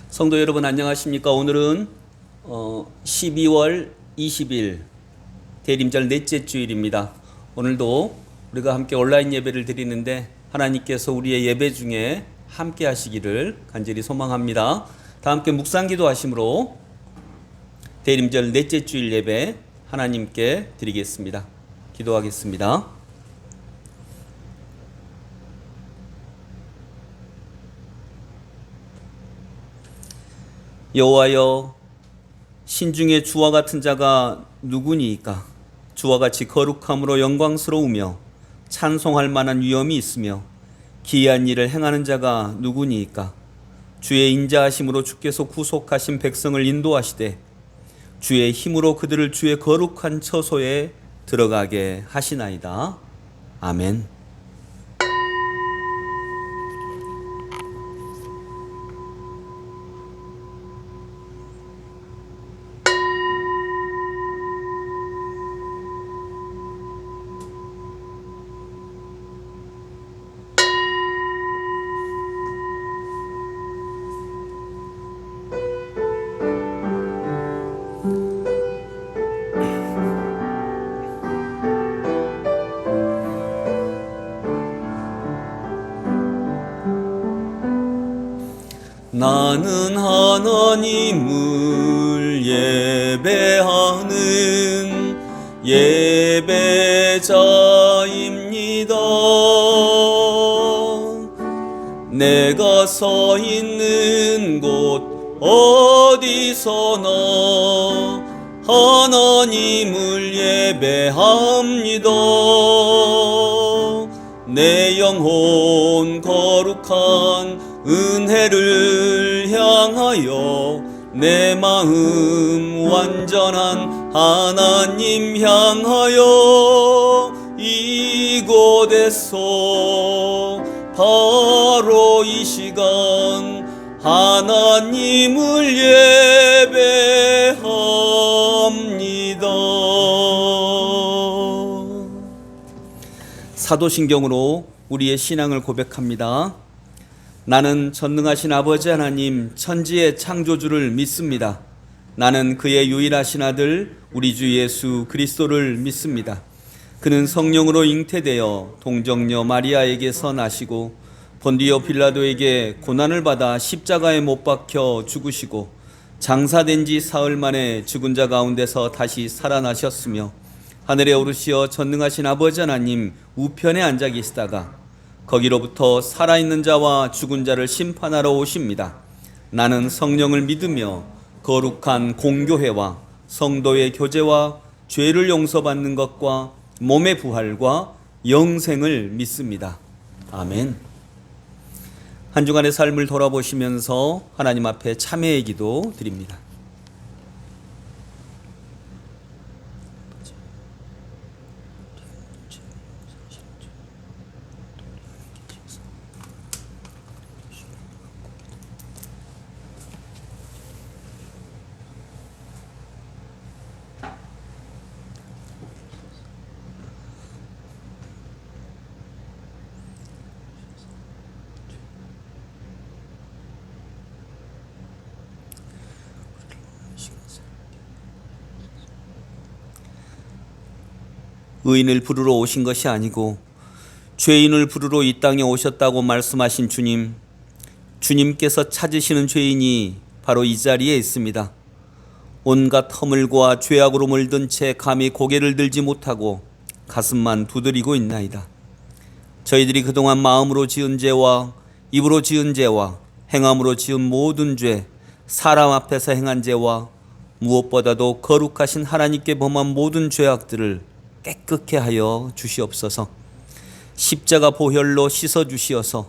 성도 여러분 안녕하십니까? 오늘은 12월 20일 대림절 넷째 주일입니다. 오늘도 우리가 함께 온라인 예배를 드리는데 하나님께서 우리의 예배 중에 함께 하시기를 간절히 소망합니다. 다 함께 묵상기도 하심으로 대림절 넷째 주일 예배 하나님께 드리겠습니다. 기도하겠습니다. 여호와여, 신중에 주와 같은 자가 누구니이까? 주와 같이 거룩함으로 영광스러우며 찬송할 만한 위엄이 있으며 기이한 일을 행하는 자가 누구니이까? 주의 인자하심으로 주께서 구속하신 백성을 인도하시되 주의 힘으로 그들을 주의 거룩한 처소에 들어가게 하시나이다. 아멘. 나는 하나님을 예배하는 예배자입니다. 내가 서 있는 곳 어디서나 하나님을 예배합니다. 내 영혼 거룩한 은혜를 향하여 내 마음 완전한 하나님 향하여 이곳에서 바로 이 시간 하나님을 예배합니다. 사도신경으로 우리의 신앙을 고백합니다. 나는 전능하신 아버지 하나님 천지의 창조주를 믿습니다. 나는 그의 유일하신 아들 우리 주 예수 그리스도를 믿습니다. 그는 성령으로 잉태되어 동정녀 마리아에게서 나시고 본디오 빌라도에게 고난을 받아 십자가에 못 박혀 죽으시고 장사된 지 사흘 만에 죽은 자 가운데서 다시 살아나셨으며 하늘에 오르시어 전능하신 아버지 하나님 우편에 앉아 계시다가 거기로부터 살아있는 자와 죽은 자를 심판하러 오십니다. 나는 성령을 믿으며 거룩한 공교회와 성도의 교제와 죄를 용서받는 것과 몸의 부활과 영생을 믿습니다. 아멘. 한 주간의 삶을 돌아보시면서 하나님 앞에 참회의 기도 드립니다. 의인을 부르러 오신 것이 아니고 죄인을 부르러 이 땅에 오셨다고 말씀하신 주님, 주님께서 찾으시는 죄인이 바로 이 자리에 있습니다. 온갖 허물과 죄악으로 물든 채 감히 고개를 들지 못하고 가슴만 두드리고 있나이다. 저희들이 그동안 마음으로 지은 죄와 입으로 지은 죄와 행함으로 지은 모든 죄, 사람 앞에서 행한 죄와 무엇보다도 거룩하신 하나님께 범한 모든 죄악들을 깨끗게 하여 주시옵소서. 십자가 보혈로 씻어 주시어서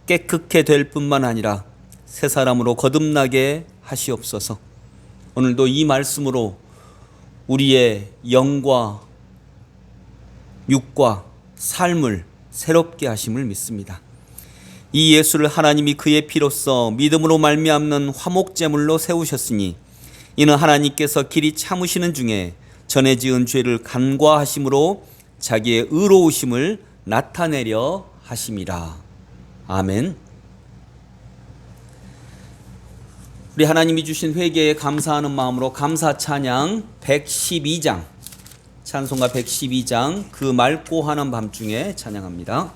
깨끗게 될 뿐만 아니라 새 사람으로 거듭나게 하시옵소서. 오늘도 이 말씀으로 우리의 영과 육과 삶을 새롭게 하심을 믿습니다. 이 예수를 하나님이 그의 피로써 믿음으로 말미암는 화목제물로 세우셨으니 이는 하나님께서 길이 참으시는 중에 전에 지은 죄를 간과하심으로 자기의 의로우심을 나타내려 하심이라. 아멘. 우리 하나님이 주신 회개에 감사하는 마음으로 감사 찬양 112장, 찬송가 112장 그 맑고 환한 밤중에 찬양합니다.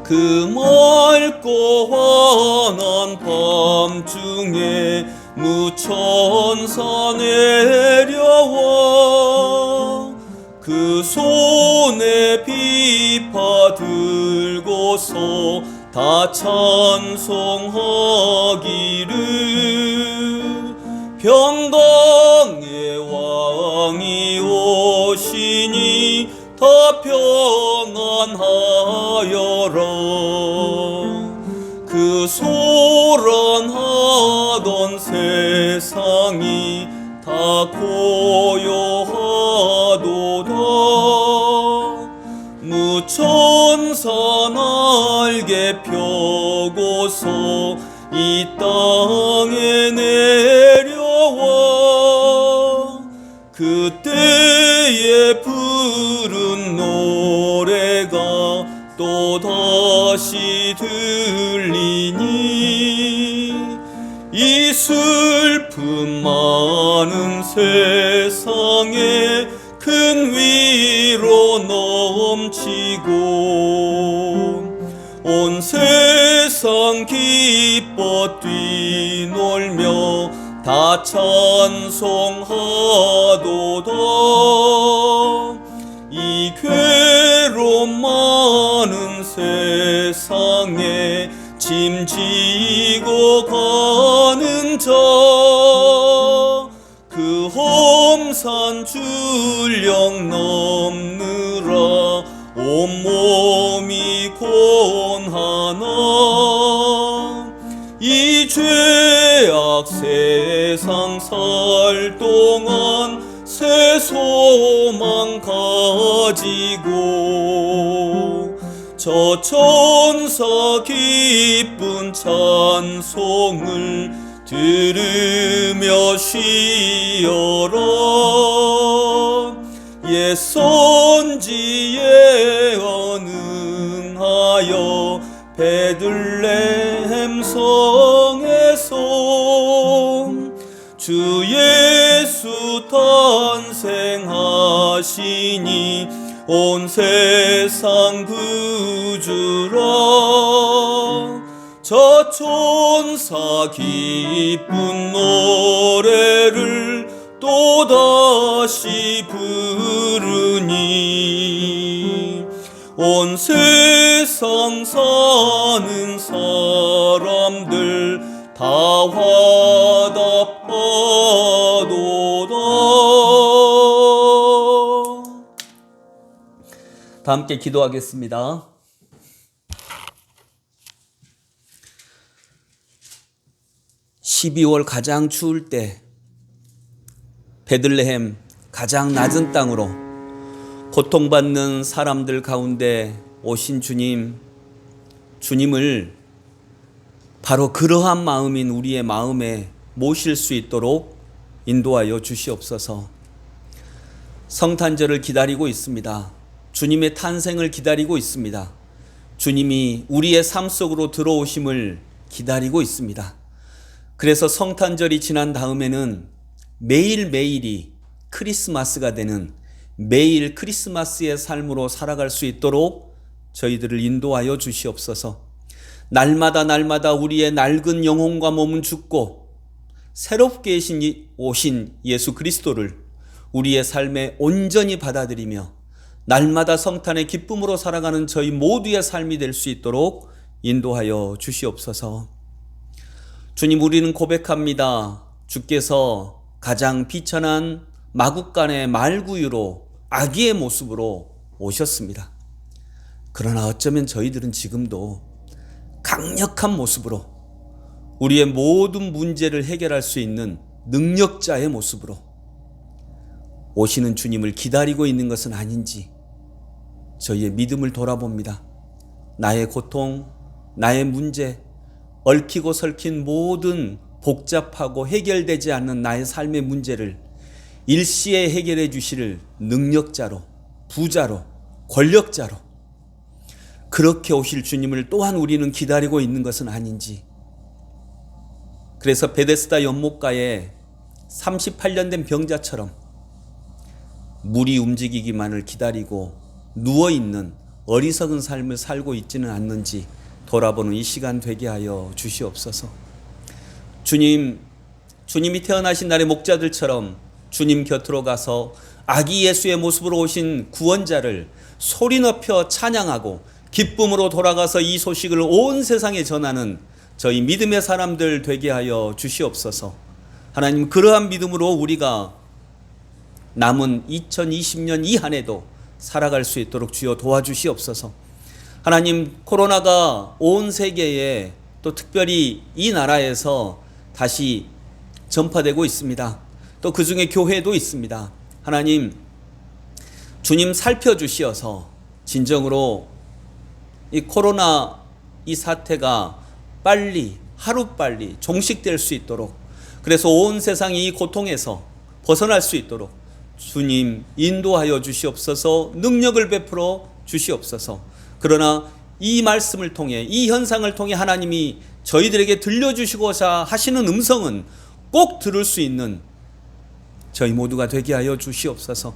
그 맑고 환한 밤중에 무천사 내려와 그 손에 비파 들고서 다 찬송하기를 평강의 왕이 오시니 다 평안하여라. 그 소란하던 세상이 다 고요하도다. 무천사 날개 펴고서 이 땅에 내려와 그때에 부른 노래가 또다시 들리니 이 슬픔 많은 세상에 큰 위로 넘치고 온 세상 기뻐 뛰놀며 다 찬송하도다. 이 괴로움 많은 세상에 짐 지고 가는 자 그 험산 줄령 넘느라 온몸이 곤하나 이 죄악 세상 살 동안 새 소망 가지고 저 천사 기쁜 찬송을 들으며 쉬어라. 옛 선지에 언응하여 베들레헴 성에서 주 예수 탄생하시니 온 세상 구주라. 저 천사 기쁜 노래를 또다시 부르니 온 세상 사는 사람들 다 화답하도다. 다 함께 기도하겠습니다. (12월) 가장 추울 때 베들레헴 가장 낮은 땅으로 고통받는 사람들 가운데 오신 주님을 바로 그러한 마음인 우리의 마음에 모실 수 있도록 인도하여 주시옵소서. 성탄절을 기다리고 있습니다. 주님의 탄생을 기다리고 있습니다. 주님이 우리의 삶 속으로 들어오심을 기다리고 있습니다. 그래서 성탄절이 지난 다음에는 매일매일이 크리스마스가 되는 매일 크리스마스의 삶으로 살아갈 수 있도록 저희들을 인도하여 주시옵소서. 날마다 우리의 낡은 영혼과 몸은 죽고 새롭게 오신 예수 그리스도를 우리의 삶에 온전히 받아들이며 날마다 성탄의 기쁨으로 살아가는 저희 모두의 삶이 될 수 있도록 인도하여 주시옵소서. 주님, 우리는 고백합니다. 주께서 가장 비천한 마국간의 말구유로 아기의 모습으로 오셨습니다. 그러나 어쩌면 저희들은 지금도 강력한 모습으로 우리의 모든 문제를 해결할 수 있는 능력자의 모습으로 오시는 주님을 기다리고 있는 것은 아닌지 저희의 믿음을 돌아봅니다. 나의 고통, 나의 문제, 얽히고 설킨 모든 복잡하고 해결되지 않는 나의 삶의 문제를 일시에 해결해 주실 능력자로, 부자로, 권력자로 그렇게 오실 주님을 또한 우리는 기다리고 있는 것은 아닌지. 그래서 베데스다 연못가에 38년 된 병자처럼 물이 움직이기만을 기다리고 누워있는 어리석은 삶을 살고 있지는 않는지 돌아보는 이 시간 되게 하여 주시옵소서. 주님이 태어나신 날의 목자들처럼 주님 곁으로 가서 아기 예수의 모습으로 오신 구원자를 소리 높여 찬양하고 기쁨으로 돌아가서 이 소식을 온 세상에 전하는 저희 믿음의 사람들 되게 하여 주시옵소서. 하나님, 그러한 믿음으로 우리가 남은 2020년 이 한 해도 살아갈 수 있도록 주여 도와주시옵소서. 하나님, 코로나가 온 세계에 또 특별히 이 나라에서 다시 전파되고 있습니다. 또 그 중에 교회도 있습니다. 하나님, 주님 살펴주시어서 진정으로 이 코로나 이 사태가 빨리, 하루빨리 종식될 수 있도록, 그래서 온 세상이 이 고통에서 벗어날 수 있도록 주님 인도하여 주시옵소서. 능력을 베풀어 주시옵소서. 그러나 이 말씀을 통해, 이 현상을 통해 하나님이 저희들에게 들려주시고자 하시는 음성은 꼭 들을 수 있는 저희 모두가 되게 하여 주시옵소서.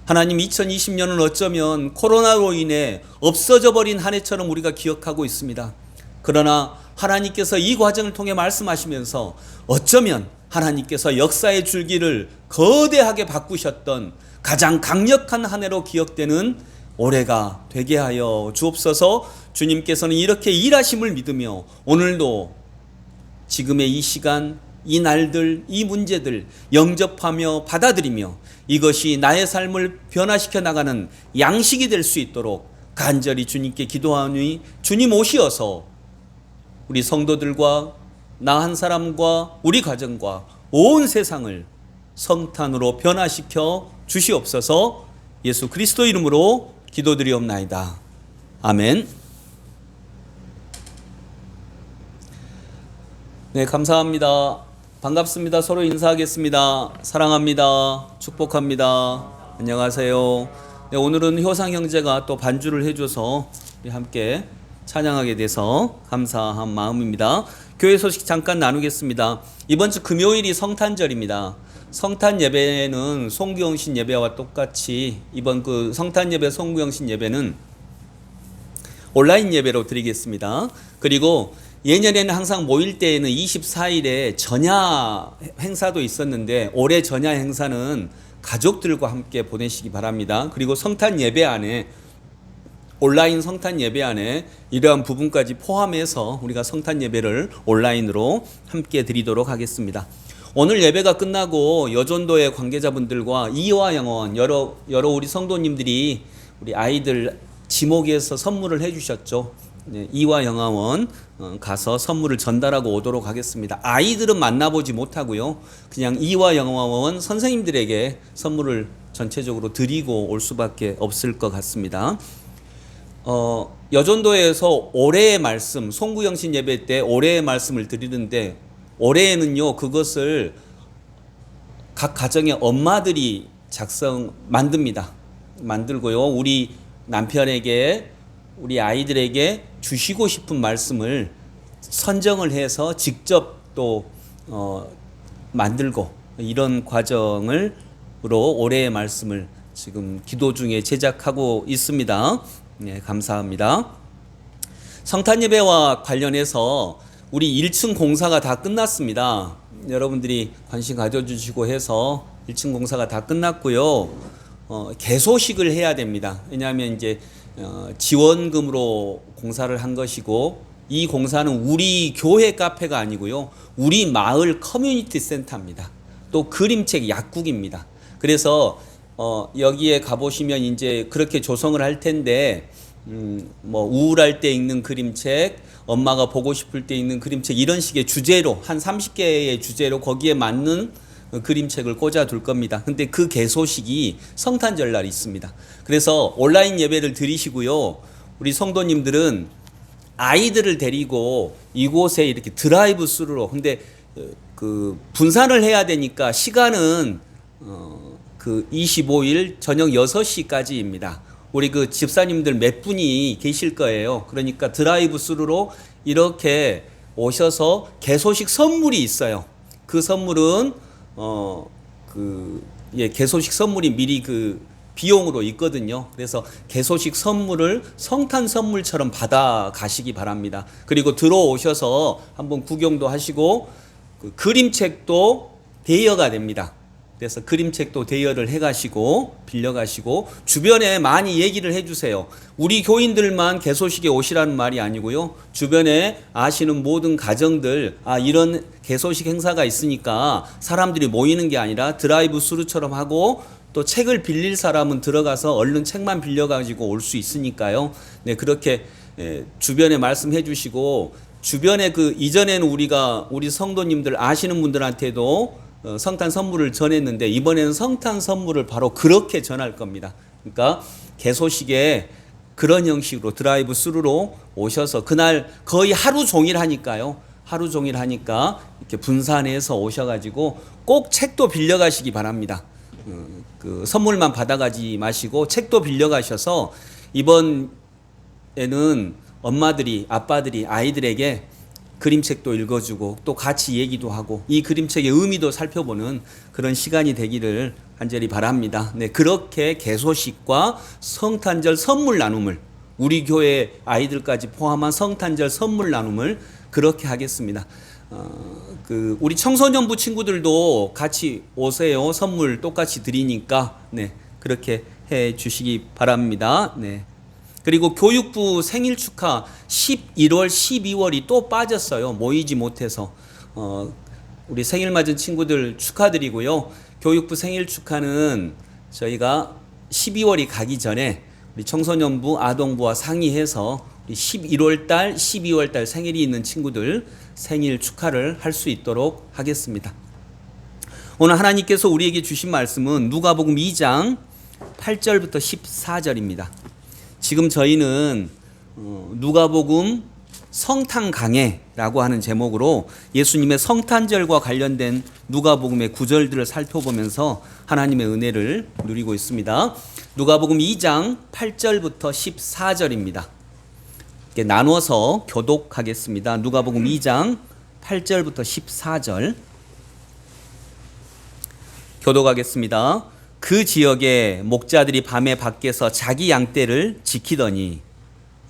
하나님, 2020년은 어쩌면 코로나로 인해 없어져 버린 한 해처럼 우리가 기억하고 있습니다. 그러나 하나님께서 이 과정을 통해 말씀하시면서 어쩌면 하나님께서 역사의 줄기를 거대하게 바꾸셨던 가장 강력한 한 해로 기억되는 올해가 되게 하여 주옵소서. 주님께서는 이렇게 일하심을 믿으며 오늘도 지금의 이 시간, 이 날들, 이 문제들 영접하며 받아들이며 이것이 나의 삶을 변화시켜 나가는 양식이 될 수 있도록 간절히 주님께 기도하니 주님 오시어서 우리 성도들과 나 한 사람과 우리 가정과 온 세상을 성탄으로 변화시켜 주시옵소서. 예수 그리스도 이름으로 기도드리옵나이다. 아멘. 네, 감사합니다. 반갑습니다. 서로 인사하겠습니다. 사랑합니다. 축복합니다. 안녕하세요. 네, 오늘은 효상 형제가 또 반주를 해줘서 우리 함께 찬양하게 돼서 감사한 마음입니다. 교회 소식 잠깐 나누겠습니다. 이번 주 금요일이 성탄절입니다. 성탄 예배는 송구영신 예배와 똑같이 이번 그 성탄 예배, 송구영신 예배는 온라인 예배로 드리겠습니다. 그리고 예년에는 항상 모일 때에는 24일에 전야 행사도 있었는데 올해 전야 행사는 가족들과 함께 보내시기 바랍니다. 그리고 성탄 예배 안에, 온라인 성탄 예배 안에 이러한 부분까지 포함해서 우리가 성탄 예배를 온라인으로 함께 드리도록 하겠습니다. 오늘 예배가 끝나고 여전도의 관계자분들과 이화 영어원 여러 우리 성도님들이 우리 아이들 지목에서 선물을 해주셨죠. 이화 영화원 가서 선물을 전달하고 오도록 하겠습니다. 아이들은 만나보지 못하고요. 그냥 이화 영화원 선생님들에게 선물을 전체적으로 드리고 올 수밖에 없을 것 같습니다. 여전도에서 올해의 말씀, 송구영신 예배 때 올해의 말씀을 드리는데 올해에는요, 그것을 각 가정의 엄마들이 만들고요. 우리 남편에게, 우리 아이들에게 주시고 싶은 말씀을 선정을 해서 직접 또 만들고, 이런 과정으로 올해의 말씀을 지금 기도 중에 제작하고 있습니다. 네, 감사합니다. 성탄 예배와 관련해서 우리 1층 공사가 다 끝났습니다. 여러분들이 관심 가져주시고 해서 1층 공사가 다 끝났고요. 개소식을 해야 됩니다. 왜냐하면 이제 지원금으로 공사를 한 것이고, 이 공사는 우리 교회 카페가 아니고요, 우리 마을 커뮤니티 센터입니다. 또 그림책 약국입니다. 그래서 여기에 가보시면 이제 그렇게 조성을 할 텐데, 뭐 우울할 때 읽는 그림책, 엄마가 보고 싶을 때 읽는 그림책, 이런 식의 주제로 한 30개의 주제로 거기에 맞는 그림책을 꽂아둘 겁니다. 근데 그 개소식이 성탄절날 있습니다. 그래서 온라인 예배를 드리시고요, 우리 성도님들은 아이들을 데리고 이곳에 이렇게 드라이브 스루로, 근데 그 분산을 해야 되니까 시간은 그 25일 저녁 6시까지입니다. 우리 그 집사님들 몇 분이 계실 거예요. 그러니까 드라이브 스루로 이렇게 오셔서 개소식 선물이 있어요. 그 선물은 개소식 선물이 미리 그 비용으로 있거든요. 그래서 개소식 선물을 성탄 선물처럼 받아 가시기 바랍니다. 그리고 들어오셔서 한번 구경도 하시고 그 그림책도 대여가 됩니다. 그래서 그림책도 대여를 해가시고 빌려가시고 주변에 많이 얘기를 해주세요. 우리 교인들만 개소식에 오시라는 말이 아니고요. 주변에 아시는 모든 가정들 이런 개소식 행사가 있으니까 사람들이 모이는 게 아니라 드라이브 스루처럼 하고 또 책을 빌릴 사람은 들어가서 얼른 책만 빌려가지고 올 수 있으니까요. 네, 그렇게 주변에 말씀해 주시고 주변에 그 이전에는 우리 성도님들 아시는 분들한테도 성탄 선물을 전했는데 이번에는 성탄 선물을 바로 그렇게 전할 겁니다. 그러니까 개소식에 그런 형식으로 드라이브 스루로 오셔서 그날 거의 하루 종일 하니까요. 하루 종일 하니까 이렇게 분산해서 오셔가지고 꼭 책도 빌려가시기 바랍니다. 그 선물만 받아가지 마시고 책도 빌려가셔서 이번에는 엄마들이 아빠들이 아이들에게 그림책도 읽어주고 또 같이 얘기도 하고 이 그림책의 의미도 살펴보는 그런 시간이 되기를 간절히 바랍니다. 네, 그렇게 개소식과 성탄절 선물 나눔을 우리 교회 아이들까지 포함한 성탄절 선물 나눔을 그렇게 하겠습니다. 우리 청소년부 친구들도 같이 오세요. 선물 똑같이 드리니까 네, 그렇게 해 주시기 바랍니다. 네. 그리고 교육부 생일 축하 11월, 12월이 또 빠졌어요. 모이지 못해서. 우리 생일 맞은 친구들 축하드리고요. 교육부 생일 축하는 저희가 12월이 가기 전에 우리 청소년부, 아동부와 상의해서 11월 달, 12월 달 생일이 있는 친구들 생일 축하를 할 수 있도록 하겠습니다. 오늘 하나님께서 우리에게 주신 말씀은 누가복음 2장 8절부터 14절입니다. 지금 저희는 누가복음 성탄 강해라고 하는 제목으로 예수님의 성탄절과 관련된 누가복음의 구절들을 살펴보면서 하나님의 은혜를 누리고 있습니다. 누가복음 2장 8절부터 14절입니다. 이렇게 나눠서 교독하겠습니다. 누가복음 2장 8절부터 14절 교독하겠습니다. 그 지역에 목자들이 밤에 밖에서 자기 양떼를 지키더니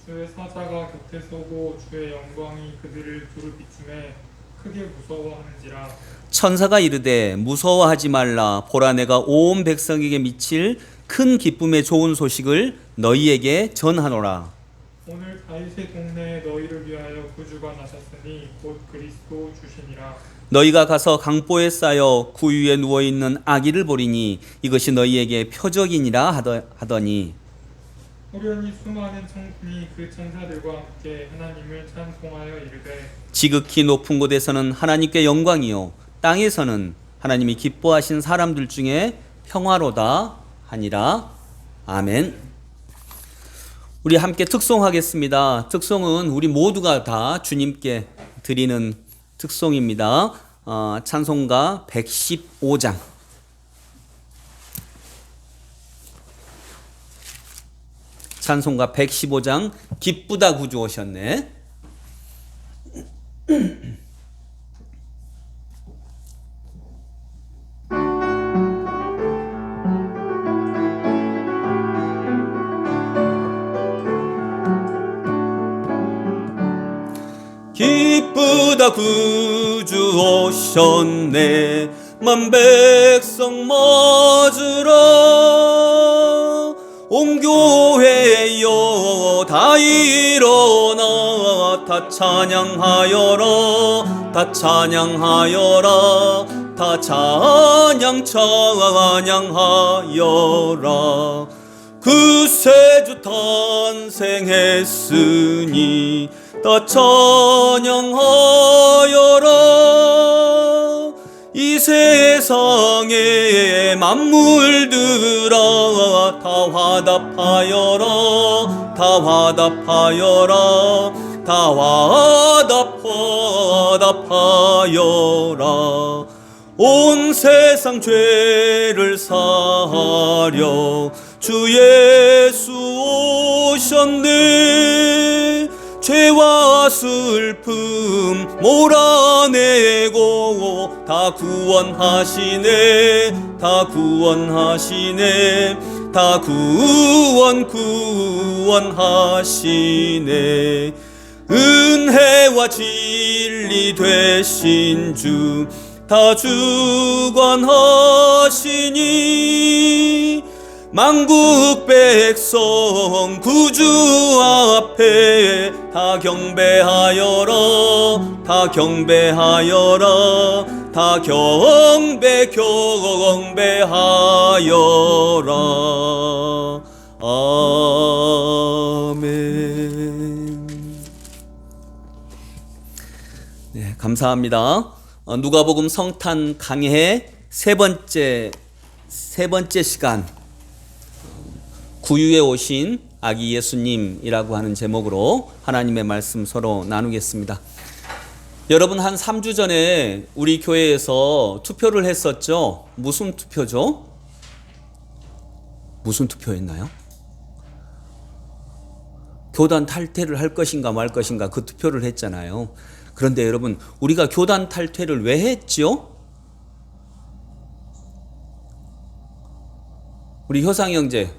주의 사자가 곁에 서고 주의 영광이 그들을 두루 비춤에 크게 무서워하는지라. 천사가 이르되 무서워하지 말라. 보라, 내가 온 백성에게 미칠 큰 기쁨의 좋은 소식을 너희에게 전하노라. 오늘 다윗의 동네에 너희를 위하여 구주가 나셨으니 곧 그리스도 주시니라. 너희가 가서 강보에 쌓여 구 위에 누워있는 아기를 보리니 이것이 너희에게 표적이니라 하더니 호련히 수많은 청중이 그 천사들과 함께 하나님을 찬송하여 이르되 지극히 높은 곳에서는 하나님께 영광이요 땅에서는 하나님이 기뻐하신 사람들 중에 평화로다 하니라. 아멘. 우리 함께 특송하겠습니다. 특송은 우리 모두가 다 주님께 드리는 특송입니다. 찬송가 115장. 찬송가 115장. 기쁘다 구주 오셨네. 기쁘다 구주 오셨네. 만 백성 맞으라. 온 교회여 다 일어나 다 찬양하여라. 다 찬양하여라. 다 찬양하여라. 그 세주 탄생했으니 다 찬양하여라. 이 세상의 만물들아 다 화답하여라. 다 화답하여라. 다 화답하여라. 온 세상 죄를 사하려 주 예수 오셨네. 죄와 슬픔 몰아내고 다 구원하시네. 다 구원하시네. 다 구원하시네. 은혜와 진리 되신 주 다 주관하시니 만국 백성 구주 앞에 다 경배하여라. 다 경배하여라. 다 경배하여라. 아멘. 네, 감사합니다. 누가복음 성탄 강해 세 번째 시간, 구유에 오신 아기 예수님이라고 하는 제목으로 하나님의 말씀 서로 나누겠습니다. 여러분, 한 3주 전에 우리 교회에서 투표를 했었죠. 무슨 투표죠? 무슨 투표였나요? 교단 탈퇴를 할 것인가 말 것인가 그 투표를 했잖아요. 그런데 여러분, 우리가 교단 탈퇴를 왜 했죠? 우리 효상 형제,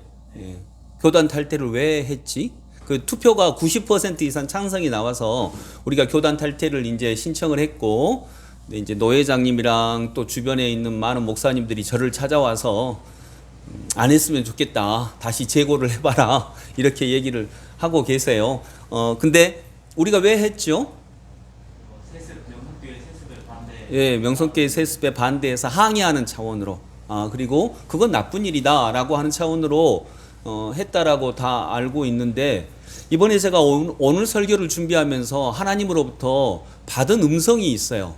교단 탈퇴를 왜 했지? 그 투표가 90% 이상 찬성이 나와서 우리가 교단 탈퇴를 이제 신청을 했고, 이제 노회장님이랑 또 주변에 있는 많은 목사님들이 저를 찾아와서 안 했으면 좋겠다, 다시 재고를 해봐라, 이렇게 얘기를 하고 계세요. 근데 우리가 왜 했죠? 명성교회 세습에 반대해서 항의하는 차원으로, 그리고 그건 나쁜 일이다라고 하는 차원으로 했다라고 다 알고 있는데, 이번에 제가 오늘 설교를 준비하면서 하나님으로부터 받은 음성이 있어요.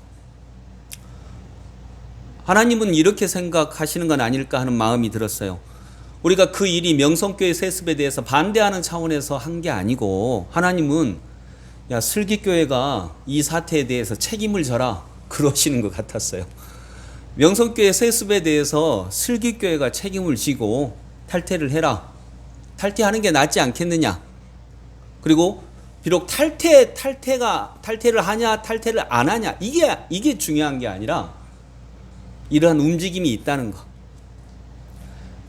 하나님은 이렇게 생각하시는 건 아닐까 하는 마음이 들었어요. 우리가 그 일이 명성교회 세습에 대해서 반대하는 차원에서 한 게 아니고, 하나님은 야, 슬기교회가 이 사태에 대해서 책임을 져라, 그러시는 것 같았어요. 명성교회 세습에 대해서 슬기교회가 책임을 지고 탈퇴를 해라. 탈퇴하는 게 낫지 않겠느냐. 그리고 비록 탈퇴를 하냐 탈퇴를 안 하냐, 이게 중요한 게 아니라 이러한 움직임이 있다는 거.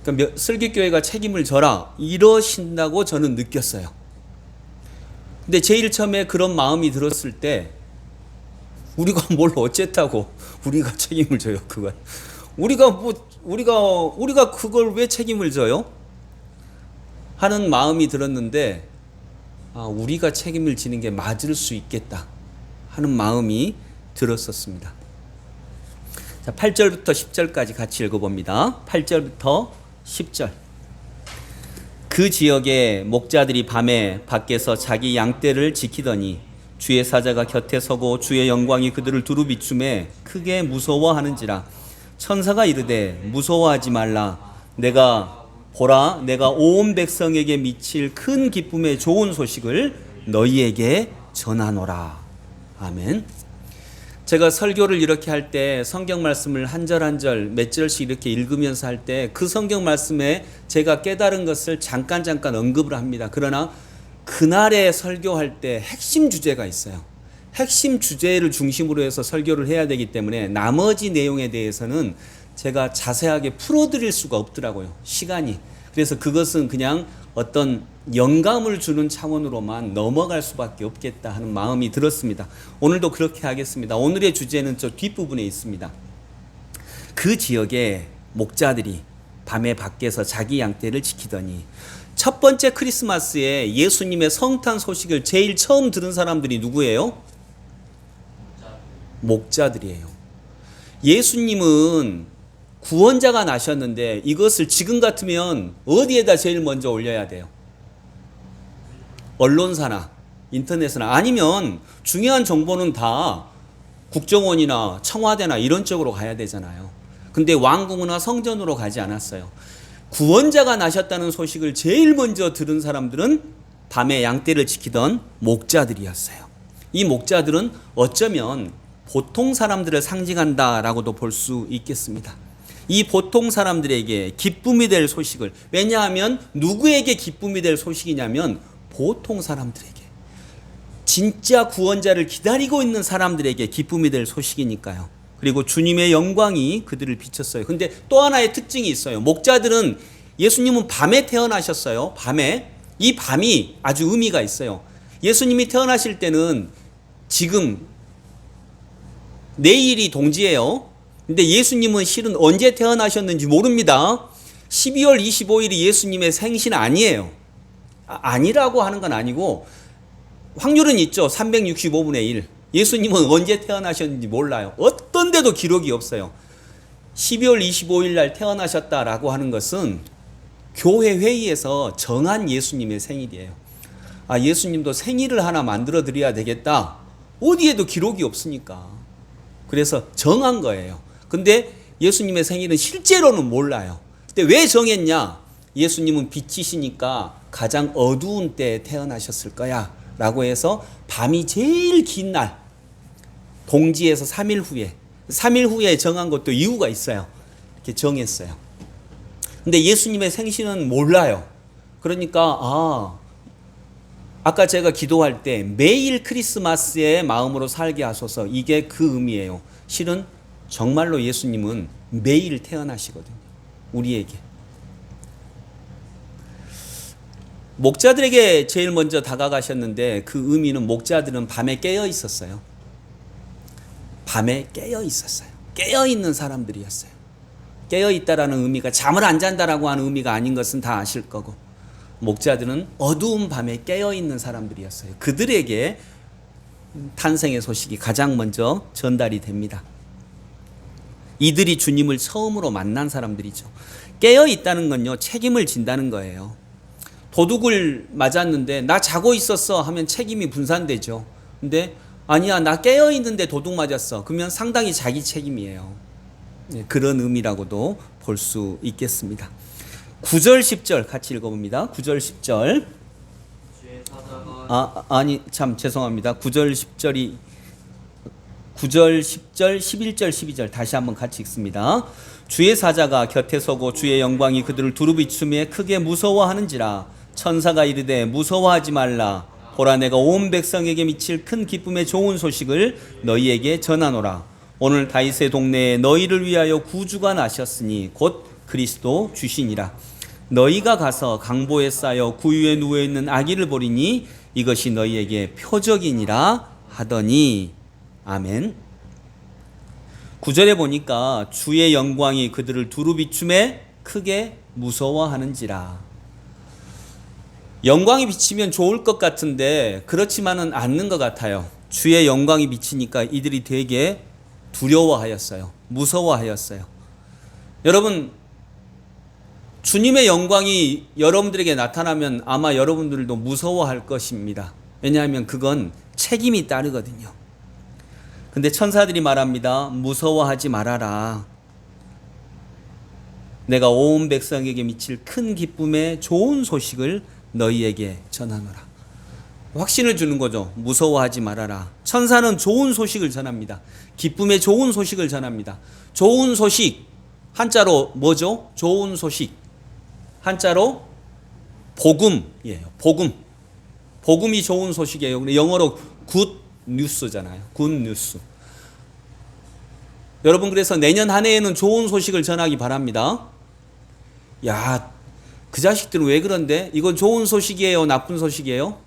그러니까 슬기교회가 책임을 져라, 이러신다고 저는 느꼈어요. 근데 제일 처음에 그런 마음이 들었을 때, 우리가 뭘 어쨌다고 우리가 책임을 져요, 그걸. 우리가 그걸 왜 책임을 져요? 하는 마음이 들었는데, 우리가 책임을 지는 게 맞을 수 있겠다 하는 마음이 들었었습니다. 자, 8절부터 10절까지 같이 읽어봅니다. 8절부터 10절. 그 지역의 목자들이 밤에 밖에서 자기 양떼를 지키더니 주의 사자가 곁에 서고 주의 영광이 그들을 두루 비추매 크게 무서워하는지라. 천사가 이르되 무서워하지 말라. 보라, 내가 온 백성에게 미칠 큰 기쁨의 좋은 소식을 너희에게 전하노라. 아멘. 제가 설교를 이렇게 할 때 성경 말씀을 한 절 한 절 몇 절씩 이렇게 읽으면서 할 때 그 성경 말씀에 제가 깨달은 것을 잠깐 언급을 합니다. 그러나 그날에 설교할 때 핵심 주제가 있어요. 핵심 주제를 중심으로 해서 설교를 해야 되기 때문에 나머지 내용에 대해서는 제가 자세하게 풀어드릴 수가 없더라고요, 시간이. 그래서 그것은 그냥 어떤 영감을 주는 차원으로만 넘어갈 수밖에 없겠다 하는 마음이 들었습니다. 오늘도 그렇게 하겠습니다. 오늘의 주제는 저 뒷부분에 있습니다. 그 지역의 목자들이 밤에 밖에서 자기 양떼를 지키더니. 첫 번째 크리스마스에 예수님의 성탄 소식을 제일 처음 들은 사람들이 누구예요? 목자들이에요. 예수님은 구원자가 나셨는데 이것을 지금 같으면 어디에다 제일 먼저 올려야 돼요? 언론사나 인터넷이나, 아니면 중요한 정보는 다 국정원이나 청와대나 이런 쪽으로 가야 되잖아요. 근데 왕궁이나 성전으로 가지 않았어요. 구원자가 나셨다는 소식을 제일 먼저 들은 사람들은 밤에 양떼를 지키던 목자들이었어요. 이 목자들은 어쩌면 보통 사람들을 상징한다라고도 볼 수 있겠습니다. 이 보통 사람들에게 기쁨이 될 소식을, 왜냐하면 누구에게 기쁨이 될 소식이냐면 보통 사람들에게, 진짜 구원자를 기다리고 있는 사람들에게 기쁨이 될 소식이니까요. 그리고 주님의 영광이 그들을 비췄어요. 근데 또 하나의 특징이 있어요. 목자들은, 예수님은 밤에 태어나셨어요. 밤에. 이 밤이 아주 의미가 있어요. 예수님이 태어나실 때는 지금 내일이 동지예요. 근데 예수님은 실은 언제 태어나셨는지 모릅니다. 12월 25일이 예수님의 생신 아니에요. 아니라고 하는 건 아니고 확률은 있죠. 365분의 1. 예수님은 언제 태어나셨는지 몰라요. 어떤 데도 기록이 없어요. 12월 25일 날 태어나셨다라고 하는 것은 교회 회의에서 정한 예수님의 생일이에요. 아, 예수님도 생일을 하나 만들어 드려야 되겠다. 어디에도 기록이 없으니까. 그래서 정한 거예요. 근데 예수님의 생일은 실제로는 몰라요. 근데 왜 정했냐? 예수님은 빛이시니까 가장 어두운 때에 태어나셨을 거야 라고 해서 밤이 제일 긴 날, 동지에서 3일 후에 정한 것도 이유가 있어요. 이렇게 정했어요. 근데 예수님의 생신은 몰라요. 그러니까 아까 제가 기도할 때 매일 크리스마스의 마음으로 살게 하소서, 이게 그 의미예요. 실은 정말로 예수님은 매일 태어나시거든요. 우리에게. 목자들에게 제일 먼저 다가가셨는데 그 의미는, 목자들은 밤에 깨어 있었어요. 밤에 깨어 있었어요. 깨어 있는 사람들이었어요. 깨어 있다라는 의미가 잠을 안 잔다라고 하는 의미가 아닌 것은 다 아실 거고, 목자들은 어두운 밤에 깨어 있는 사람들이었어요. 그들에게 탄생의 소식이 가장 먼저 전달이 됩니다. 이들이 주님을 처음으로 만난 사람들이죠. 깨어 있다는 건요, 책임을 진다는 거예요. 도둑을 맞았는데 나 자고 있었어 하면 책임이 분산되죠. 근데 아니야, 나 깨어 있는데 도둑 맞았어. 그러면 상당히 자기 책임이에요. 그런 의미라고도 볼 수 있겠습니다. 9절 10절 같이 읽어봅니다. 9절 10절. 죄송합니다. 9절 10절이 9절 10절 11절 12절 다시 한번 같이 읽습니다. 주의 사자가 곁에 서고 주의 영광이 그들을 두루 비추며 크게 무서워하는지라. 천사가 이르되 무서워하지 말라. 보라, 내가 온 백성에게 미칠 큰 기쁨의 좋은 소식을 너희에게 전하노라. 오늘 다윗의 동네에 너희를 위하여 구주가 나셨으니 곧 그리스도 주시니라. 너희가 가서 강보에 쌓여 구유에 누워있는 아기를 보리니 이것이 너희에게 표적이니라 하더니. 아멘. 9절에 보니까 주의 영광이 그들을 두루 비추매 크게 무서워하는지라. 영광이 비치면 좋을 것 같은데 그렇지만은 않는 것 같아요. 주의 영광이 비치니까 이들이 되게 두려워하였어요. 무서워하였어요. 여러분, 주님의 영광이 여러분들에게 나타나면 아마 여러분들도 무서워할 것입니다. 왜냐하면 그건 책임이 따르거든요. 근데 천사들이 말합니다. 무서워하지 말아라. 내가 온 백성에게 미칠 큰 기쁨의 좋은 소식을 너희에게 전하노라. 확신을 주는 거죠. 무서워하지 말아라. 천사는 좋은 소식을 전합니다. 기쁨의 좋은 소식을 전합니다. 좋은 소식, 한자로 뭐죠? 좋은 소식. 한자로 복음이에요. 복음. 복음이 좋은 소식이에요. 근데 영어로 굿 뉴스잖아요. 굿 뉴스. 여러분, 그래서 내년 한 해에는 좋은 소식을 전하기 바랍니다. 야, 그 자식들은 왜 그런데? 이건 좋은 소식이에요? 나쁜 소식이에요?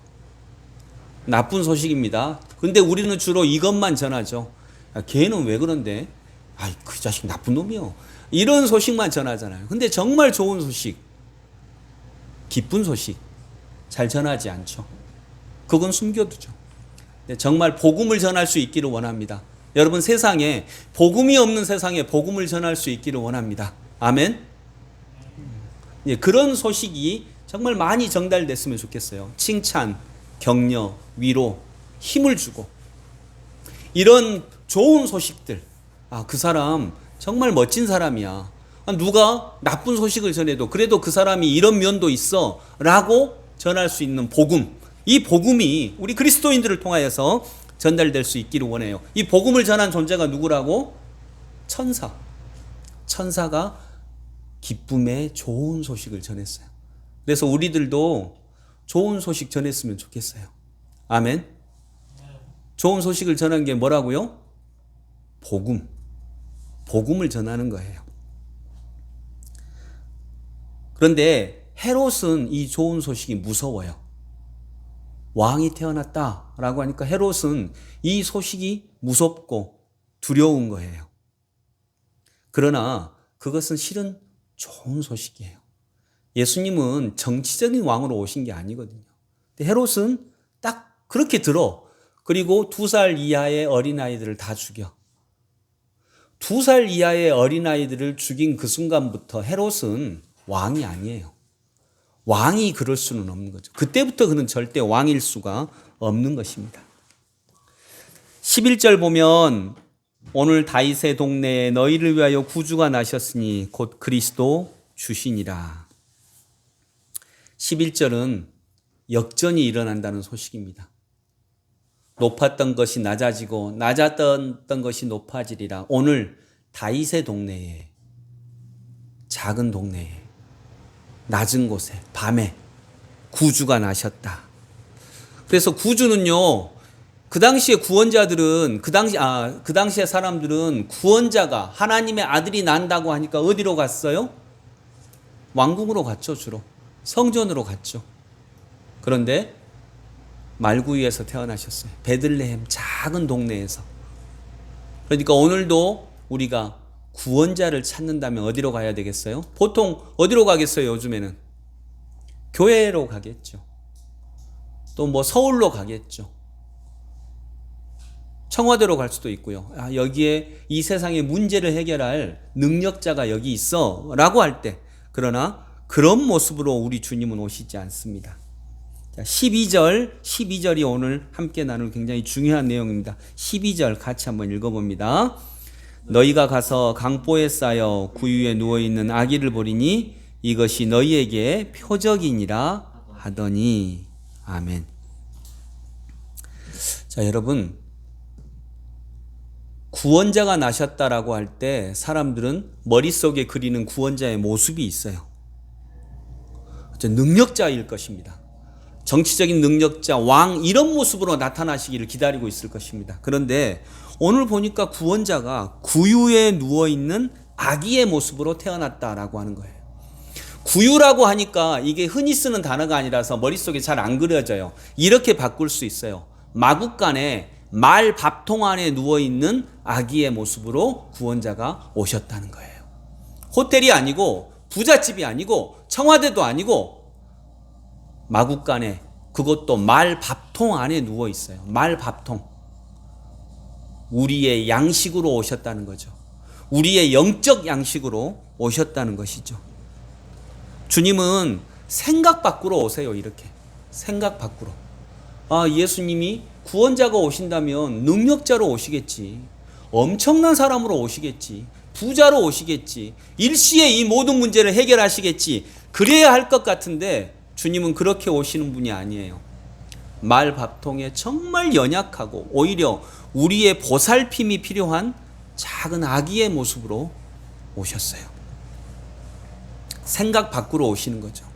나쁜 소식입니다. 근데 우리는 주로 이것만 전하죠. 야, 걔는 왜 그런데? 아이, 그 자식 나쁜 놈이요. 이런 소식만 전하잖아요. 근데 정말 좋은 소식, 기쁜 소식 잘 전하지 않죠. 그건 숨겨두죠. 정말 복음을 전할 수 있기를 원합니다. 여러분, 세상에 복음이 없는 세상에 복음을 전할 수 있기를 원합니다. 아멘. 그런 소식이 정말 많이 전달됐으면 좋겠어요. 칭찬, 격려, 위로, 힘을 주고 이런 좋은 소식들. 그 사람 정말 멋진 사람이야. 누가 나쁜 소식을 전해도 그래도 그 사람이 이런 면도 있어 라고 전할 수 있는 복음. 이 복음이 우리 그리스도인들을 통하여서 전달될 수 있기를 원해요. 이 복음을 전한 존재가 누구라고? 천사. 천사가 기쁨의 좋은 소식을 전했어요. 그래서 우리들도 좋은 소식 전했으면 좋겠어요. 아멘. 좋은 소식을 전한 게 뭐라고요? 복음. 복음을 전하는 거예요. 그런데 헤롯은 이 좋은 소식이 무서워요. 왕이 태어났다라고 하니까 헤롯은 이 소식이 무섭고 두려운 거예요. 그러나 그것은 실은 좋은 소식이에요. 예수님은 정치적인 왕으로 오신 게 아니거든요. 근데 헤롯은 딱 그렇게 들어. 그리고 2살 이하의 어린아이들을 다 죽여. 2살 이하의 어린아이들을 죽인 그 순간부터 헤롯은 왕이 아니에요. 왕이 그럴 수는 없는 거죠. 그때부터 그는 절대 왕일 수가 없는 것입니다. 11절 보면 오늘 다윗의 동네에 너희를 위하여 구주가 나셨으니 곧 그리스도 주시니라. 11절은 역전이 일어난다는 소식입니다. 높았던 것이 낮아지고 낮았던 것이 높아지리라. 오늘 다윗의 동네에, 작은 동네에, 낮은 곳에, 밤에 구주가 나셨다. 그래서 구주는요, 그 당시에 구원자들은, 그 당시에 사람들은 구원자가 하나님의 아들이 난다고 하니까 어디로 갔어요? 왕궁으로 갔죠, 주로. 성전으로 갔죠. 그런데 말구이에서 태어나셨어요. 베들레헴 작은 동네에서. 그러니까 오늘도 우리가 구원자를 찾는다면 어디로 가야 되겠어요? 보통 어디로 가겠어요, 요즘에는? 교회로 가겠죠. 또 뭐 서울로 가겠죠. 청와대로 갈 수도 있고요. 여기에 이 세상의 문제를 해결할 능력자가 여기 있어 라고 할 때, 그러나 그런 모습으로 우리 주님은 오시지 않습니다. 12절이 오늘 함께 나눌 굉장히 중요한 내용입니다. 12절 같이 한번 읽어봅니다. 너희가 가서 강보에 쌓여 구유에 누워있는 아기를 보리니 이것이 너희에게 표적이니라 하더니. 아멘. 자, 여러분, 구원자가 나셨다라고 할 때 사람들은 머릿속에 그리는 구원자의 모습이 있어요. 능력자일 것입니다. 정치적인 능력자, 왕, 이런 모습으로 나타나시기를 기다리고 있을 것입니다. 그런데 오늘 보니까 구원자가 구유에 누워있는 아기의 모습으로 태어났다라고 하는 거예요. 구유라고 하니까 이게 흔히 쓰는 단어가 아니라서 머릿속에 잘 안 그려져요. 이렇게 바꿀 수 있어요. 마구간에 말 밥통 안에 누워있는 아기의 모습으로 구원자가 오셨다는 거예요. 호텔이 아니고 부잣집이 아니고 청와대도 아니고 마구간에, 그것도 말 밥통 안에 누워 있어요. 말 밥통. 우리의 양식으로 오셨다는 거죠. 우리의 영적 양식으로 오셨다는 것이죠. 주님은 생각 밖으로 오세요. 이렇게 생각 밖으로. 예수님이 구원자가 오신다면 능력자로 오시겠지. 엄청난 사람으로 오시겠지. 부자로 오시겠지. 일시에 이 모든 문제를 해결하시겠지. 그래야 할 것 같은데 주님은 그렇게 오시는 분이 아니에요. 말 밥통에 정말 연약하고 오히려 우리의 보살핌이 필요한 작은 아기의 모습으로 오셨어요. 생각 밖으로 오시는 거죠.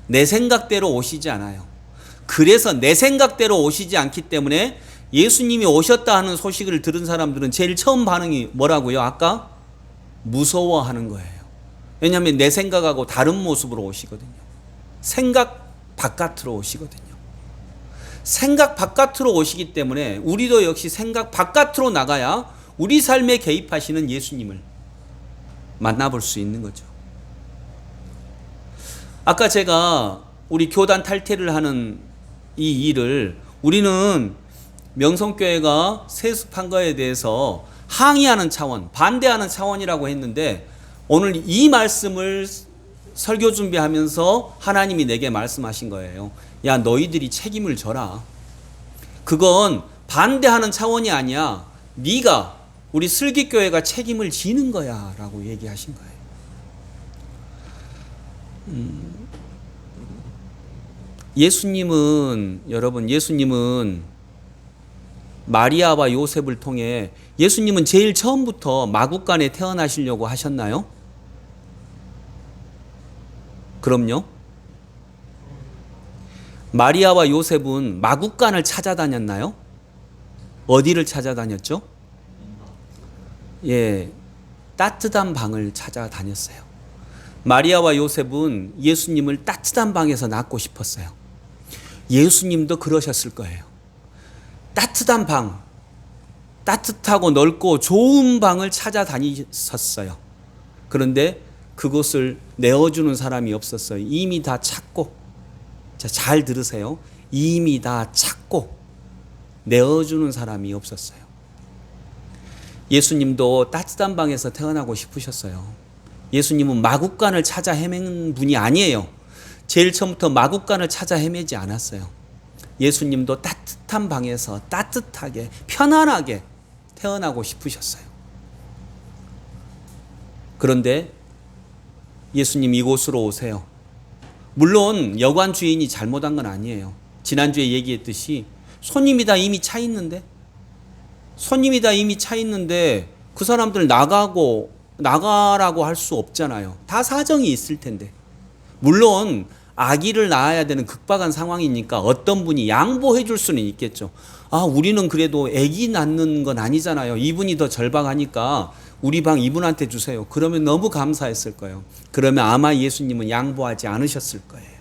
내 생각대로 오시지 않아요. 그래서 내 생각대로 오시지 않기 때문에 예수님이 오셨다 하는 소식을 들은 사람들은 제일 처음 반응이 뭐라고요? 아까 무서워하는 거예요. 왜냐하면 내 생각하고 다른 모습으로 오시거든요. 생각 바깥으로 오시거든요. 생각 바깥으로 오시기 때문에 우리도 역시 생각 바깥으로 나가야 우리 삶에 개입하시는 예수님을 만나볼 수 있는 거죠. 아까 제가 우리 교단 탈퇴를 하는 이 일을 우리는 명성교회가 세습한 거에 대해서 항의하는 차원, 반대하는 차원이라고 했는데 오늘 이 말씀을 설교 준비하면서 하나님이 내게 말씀하신 거예요. 야, 너희들이 책임을 져라. 그건 반대하는 차원이 아니야. 네가, 우리 슬기교회가 책임을 지는 거야 라고 얘기하신 거예요. 예수님은 마리아와 요셉을 통해 예수님은 제일 처음부터 마구간에 태어나시려고 하셨나요? 그럼요. 마리아와 요셉은 마구간을 찾아다녔나요? 어디를 찾아다녔죠? 예, 따뜻한 방을 찾아다녔어요. 마리아와 요셉은 예수님을 따뜻한 방에서 낳고 싶었어요. 예수님도 그러셨을 거예요. 따뜻한 방, 따뜻하고 넓고 좋은 방을 찾아다니셨어요. 그런데 그곳을 내어주는 사람이 없었어요. 이미 다 찾고, 자, 잘 들으세요. 이미 다 찾고 내어주는 사람이 없었어요. 예수님도 따뜻한 방에서 태어나고 싶으셨어요. 예수님은 마구간을 찾아 헤맨 분이 아니에요. 제일 처음부터 마구간을 찾아 헤매지 않았어요. 예수님도 따뜻한 방에서 따뜻하게 편안하게 태어나고 싶으셨어요. 그런데 예수님 이곳으로 오세요. 물론 여관 주인이 잘못한 건 아니에요. 지난주에 얘기했듯이 손님이 다 이미 차 있는데 그 사람들 나가라고 할 수 없잖아요. 다 사정이 있을 텐데. 물론 아기를 낳아야 되는 급박한 상황이니까 어떤 분이 양보해 줄 수는 있겠죠. 아, 우리는 그래도 아기 낳는 건 아니잖아요. 이분이 더 절박하니까 우리 방 이분한테 주세요. 그러면 너무 감사했을 거예요. 그러면 아마 예수님은 양보하지 않으셨을 거예요.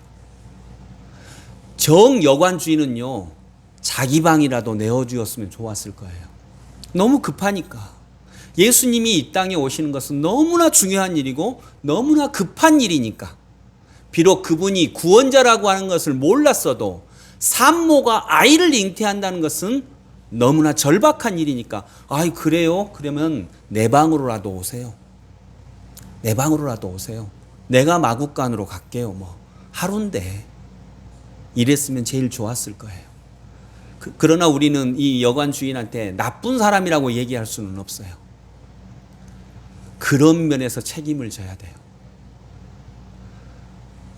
정 여관 주인은요, 자기 방이라도 내어주었으면 좋았을 거예요. 너무 급하니까. 예수님이 이 땅에 오시는 것은 너무나 중요한 일이고 너무나 급한 일이니까. 비록 그분이 구원자라고 하는 것을 몰랐어도 산모가 아이를 잉태한다는 것은 너무나 절박한 일이니까, 아이 그래요? 그러면 내 방으로라도 오세요. 내 방으로라도 오세요. 내가 마구간으로 갈게요. 뭐 하루인데. 이랬으면 제일 좋았을 거예요. 그러나 우리는 이 여관 주인한테 나쁜 사람이라고 얘기할 수는 없어요. 그런 면에서 책임을 져야 돼요.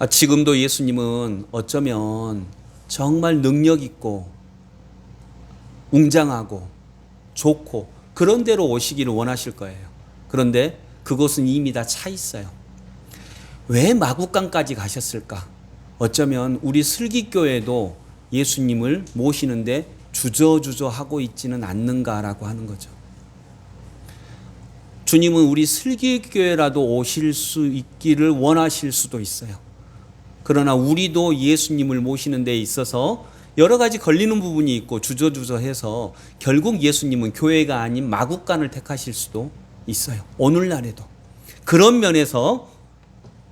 지금도 예수님은 어쩌면 정말 능력 있고 웅장하고 좋고 그런 데로 오시기를 원하실 거예요. 그런데 그곳은 이미 다 차 있어요. 왜 마구간까지 가셨을까? 어쩌면 우리 슬기교회도 예수님을 모시는데 주저주저 하고 있지는 않는가라고 하는 거죠. 주님은 우리 슬기교회라도 오실 수 있기를 원하실 수도 있어요. 그러나 우리도 예수님을 모시는 데 있어서 여러 가지 걸리는 부분이 있고 주저주저해서 결국 예수님은 교회가 아닌 마구간을 택하실 수도 있어요. 오늘날에도. 그런 면에서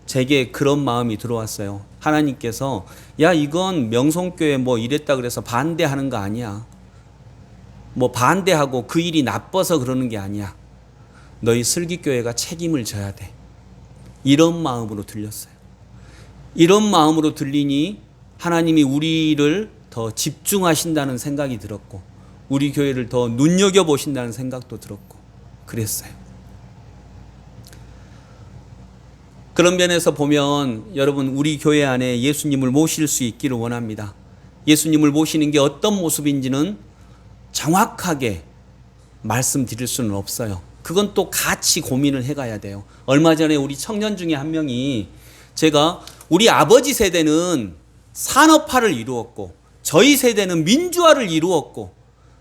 제게 그런 마음이 들어왔어요. 하나님께서 야 이건 명성교회 뭐 이랬다 그래서 반대하는 거 아니야. 뭐 반대하고 그 일이 나빠서 그러는 게 아니야. 너희 슬기교회가 책임을 져야 돼. 이런 마음으로 들렸어요. 이런 마음으로 들리니 하나님이 우리를 더 집중하신다는 생각이 들었고 우리 교회를 더 눈여겨보신다는 생각도 들었고 그랬어요. 그런 면에서 보면 여러분 우리 교회 안에 예수님을 모실 수 있기를 원합니다. 예수님을 모시는 게 어떤 모습인지는 정확하게 말씀드릴 수는 없어요. 그건 또 같이 고민을 해가야 돼요. 얼마 전에 우리 청년 중에 한 명이 제가 우리 아버지 세대는 산업화를 이루었고 저희 세대는 민주화를 이루었고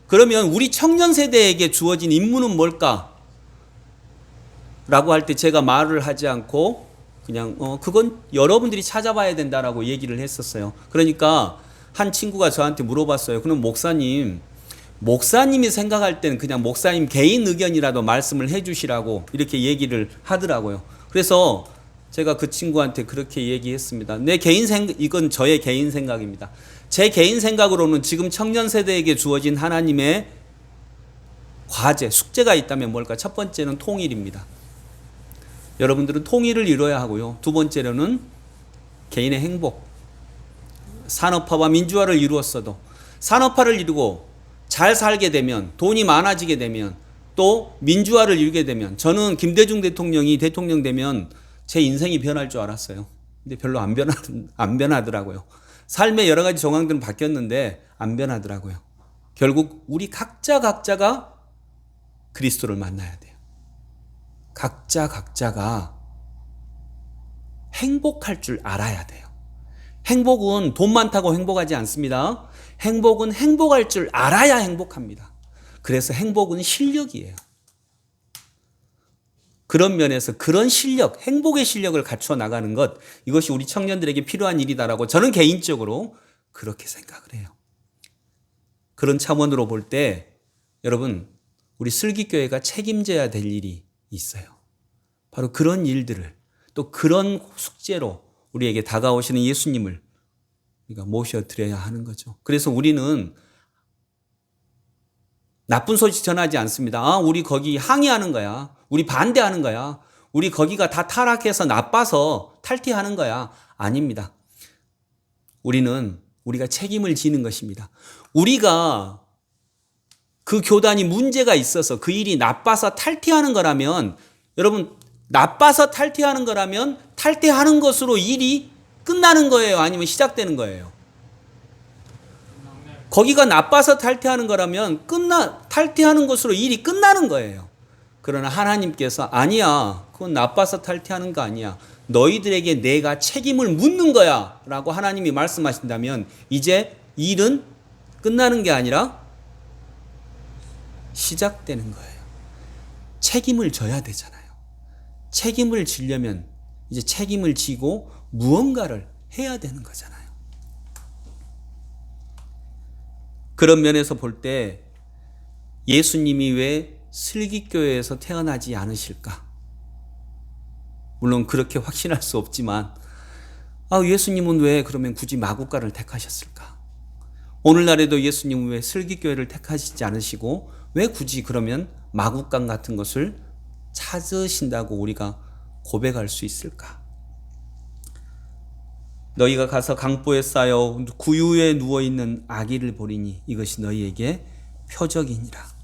그러면 우리 청년 세대에게 주어진 임무는 뭘까? 라고 할 때 제가 말을 하지 않고 그냥 그건 여러분들이 찾아봐야 된다라고 얘기를 했었어요. 그러니까 한 친구가 저한테 물어봤어요. 그럼 목사님이 생각할 때는 그냥 목사님 개인 의견이라도 말씀을 해주시라고 이렇게 얘기를 하더라고요. 그래서 제가 그 친구한테 그렇게 얘기했습니다. 이건 저의 개인 생각입니다. 제 개인 생각으로는 지금 청년 세대에게 주어진 하나님의 과제, 숙제가 있다면 뭘까? 첫 번째는 통일입니다. 여러분들은 통일을 이뤄야 하고요. 두 번째로는 개인의 행복. 산업화와 민주화를 이루었어도 산업화를 이루고 잘 살게 되면 돈이 많아지게 되면 또 민주화를 이루게 되면 저는 김대중 대통령이 대통령 되면 제 인생이 변할 줄 알았어요. 근데 별로 안 변하더라고요. 삶의 여러 가지 정황들은 바뀌었는데 안 변하더라고요. 결국 우리 각자가 그리스도를 만나야 돼요. 각자가 행복할 줄 알아야 돼요. 행복은 돈 많다고 행복하지 않습니다. 행복은 행복할 줄 알아야 행복합니다. 그래서 행복은 실력이에요. 그런 면에서 그런 실력, 행복의 실력을 갖춰 나가는 것, 이것이 우리 청년들에게 필요한 일이다라고 저는 개인적으로 그렇게 생각을 해요. 그런 차원으로 볼 때 여러분, 우리 슬기교회가 책임져야 될 일이 있어요. 바로 그런 일들을, 또 그런 숙제로 우리에게 다가오시는 예수님을 우리가 모셔드려야 하는 거죠. 그래서 우리는 나쁜 소식 전하지 않습니다. 우리 거기 항의하는 거야. 우리 반대하는 거야. 우리 거기가 다 타락해서 나빠서 탈퇴하는 거야. 아닙니다. 우리가 책임을 지는 것입니다. 우리가 그 교단이 문제가 있어서 그 일이 나빠서 탈퇴하는 거라면, 여러분, 나빠서 탈퇴하는 거라면 탈퇴하는 것으로 일이 끝나는 거예요? 아니면 시작되는 거예요? 거기가 나빠서 탈퇴하는 거라면 탈퇴하는 것으로 일이 끝나는 거예요. 그러나 하나님께서 아니야, 그건 나빠서 탈퇴하는 거 아니야, 너희들에게 내가 책임을 묻는 거야 라고 하나님이 말씀하신다면 이제 일은 끝나는 게 아니라 시작되는 거예요. 책임을 져야 되잖아요. 책임을 지려면 이제 책임을 지고 무언가를 해야 되는 거잖아요. 그런 면에서 볼 때 예수님이 왜 슬기교회에서 태어나지 않으실까? 물론 그렇게 확신할 수 없지만 예수님은 왜 그러면 굳이 마구간을 택하셨을까? 오늘날에도 예수님은 왜 슬기교회를 택하시지 않으시고 왜 굳이 그러면 마구간 같은 것을 찾으신다고 우리가 고백할 수 있을까? 너희가 가서 강보에 쌓여 구유에 누워있는 아기를 보리니 이것이 너희에게 표적이니라.